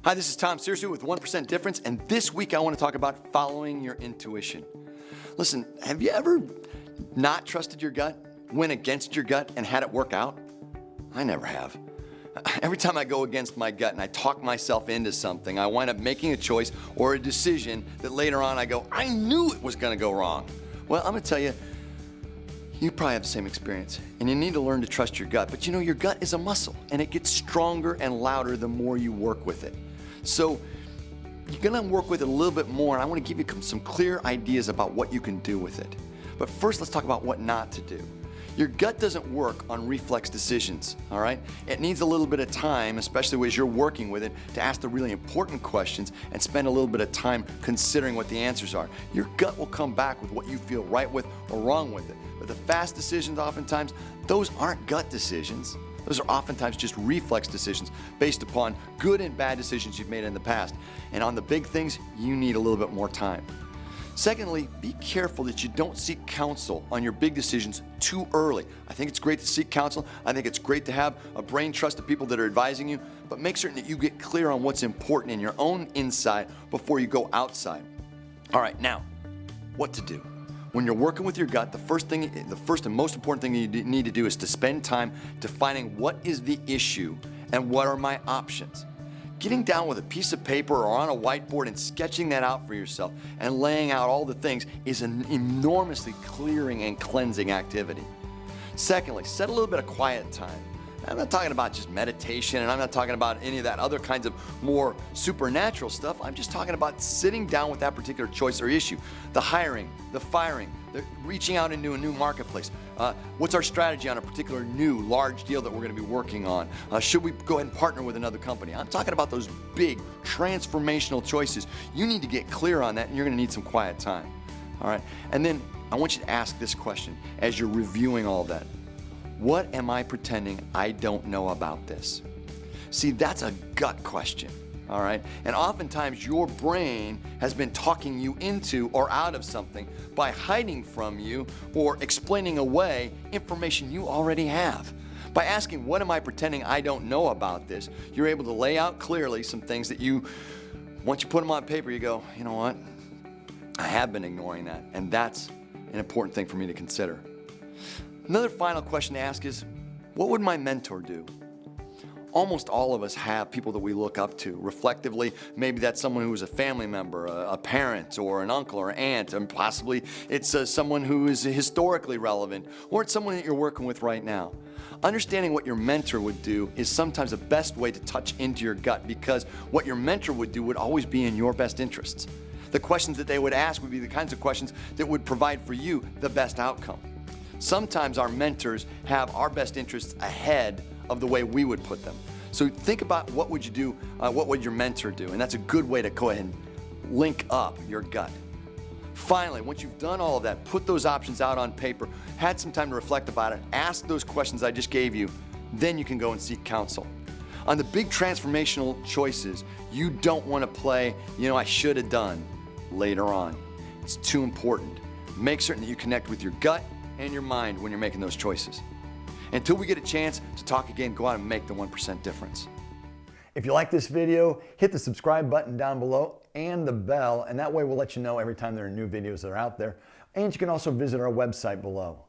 Hi, this is Tom Searcy with 1% Difference, and this week I want to talk about following your intuition. Listen, have you ever not trusted your gut, went against your gut, and had it work out? I never have. Every time I go against my gut and I talk myself into something, I wind up making a choice or a decision that later on I go, I knew it was going to go wrong. Well, I'm going to tell you, you probably have the same experience, and you need to learn to trust your gut. But you know, your gut is a muscle, and it gets stronger and louder the more you work with it. So you're going to work with it a little bit more, and I want to give you some clear ideas about what you can do with it. But first, let's talk about what not to do. Your gut doesn't work on reflex decisions, all right? It needs a little bit of time, especially as you're working with it, to ask the really important questions and spend a little bit of time considering what the answers are. Your gut will come back with what you feel right with or wrong with it. But the fast decisions, oftentimes, those aren't gut decisions. Those are oftentimes just reflex decisions based upon good and bad decisions you've made in the past. And on the big things, you need a little bit more time. Secondly, be careful that you don't seek counsel on your big decisions too early. I think it's great to seek counsel. I think it's great to have a brain trust of people that are advising you, but make certain that you get clear on what's important in your own inside before you go outside. All right, now, what to do? When you're working with your gut, the first and most important thing you need to do is to spend time defining what is the issue and what are my options. Getting down with a piece of paper or on a whiteboard and sketching that out for yourself and laying out all the things is an enormously clearing and cleansing activity. Secondly, set a little bit of quiet time. I'm not talking about just meditation, and I'm not talking about any of that other kinds of more supernatural stuff. I'm just talking about sitting down with that particular choice or issue. The hiring, the firing, the reaching out into a new marketplace. What's our strategy on a particular new large deal that we're going to be working on? Should we go ahead and partner with another company? I'm talking about those big transformational choices. You need to get clear on that, and you're going to need some quiet time. All right. And then I want you to ask this question as you're reviewing all of that. What am I pretending I don't know about this? See, that's a gut question, all right? And oftentimes your brain has been talking you into or out of something by hiding from you or explaining away information you already have. By asking, what am I pretending I don't know about this, you're able to lay out clearly some things that once you put them on paper, you go, you know what? I have been ignoring that, and that's an important thing for me to consider. Another final question to ask is, what would my mentor do? Almost all of us have people that we look up to. Reflectively, maybe that's someone who is a family member, a parent, or an uncle or aunt, and possibly it's someone who is historically relevant, or it's someone that you're working with right now. Understanding what your mentor would do is sometimes the best way to touch into your gut, because what your mentor would do would always be in your best interests. The questions that they would ask would be the kinds of questions that would provide for you the best outcome. Sometimes our mentors have our best interests ahead of the way we would put them. So think about what would you do, what would your mentor do? And that's a good way to go ahead and link up your gut. Finally, once you've done all of that, put those options out on paper, had some time to reflect about it, ask those questions I just gave you, then you can go and seek counsel. On the big transformational choices, you don't want to play, I should have done later on. It's too important. Make certain that you connect with your gut and your mind when you're making those choices. Until we get a chance to talk again, go out and make the 1% difference. If you like this video, hit the subscribe button down below and the bell, and that way we'll let you know every time there are new videos that are out there. And you can also visit our website below.